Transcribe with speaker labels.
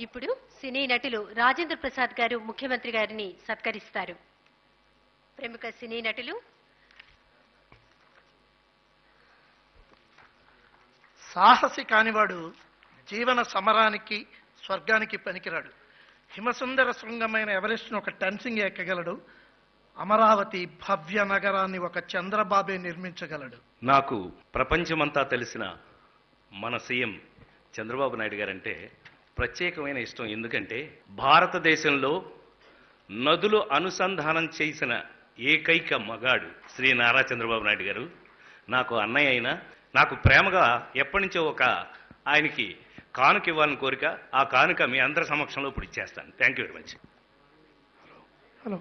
Speaker 1: ఇప్పుడు సినీ నటులు రాజేంద్ర ప్రసాద్ గారు ముఖ్యమంత్రి గారిని సత్కరిస్తారు. ప్రముఖ సినీ నటులు
Speaker 2: సాహసి కానివాడు జీవన సమరానికి స్వర్గానికి పనికిరాడు. హిమసుందర శృంగమైన ఎవరెస్ట్ను ఒక టెన్సింగ్ ఎక్కగలడు. అమరావతి భవ్య నగరాన్ని ఒక చంద్రబాబే నిర్మించగలడు.
Speaker 3: నాకు ప్రపంచమంతా తెలిసిన మన సీఎం చంద్రబాబు నాయుడు గారంటే ప్రత్యేకమైన ఇష్టం. ఎందుకంటే భారతదేశంలో నదులు అనుసంధానం చేసిన ఏకైక మగాడు శ్రీ నారా చంద్రబాబు నాయుడు గారు. నాకు అన్నయ్య అయినా నాకు ప్రేమగా ఎప్పటి నుంచో ఒక ఆయనకి కానుక ఇవ్వాలని కోరిక. ఆ కానుక మీ అందరి సమక్షంలో ఇప్పుడు ఇచ్చేస్తాను. Thank you very much.
Speaker 2: Hello.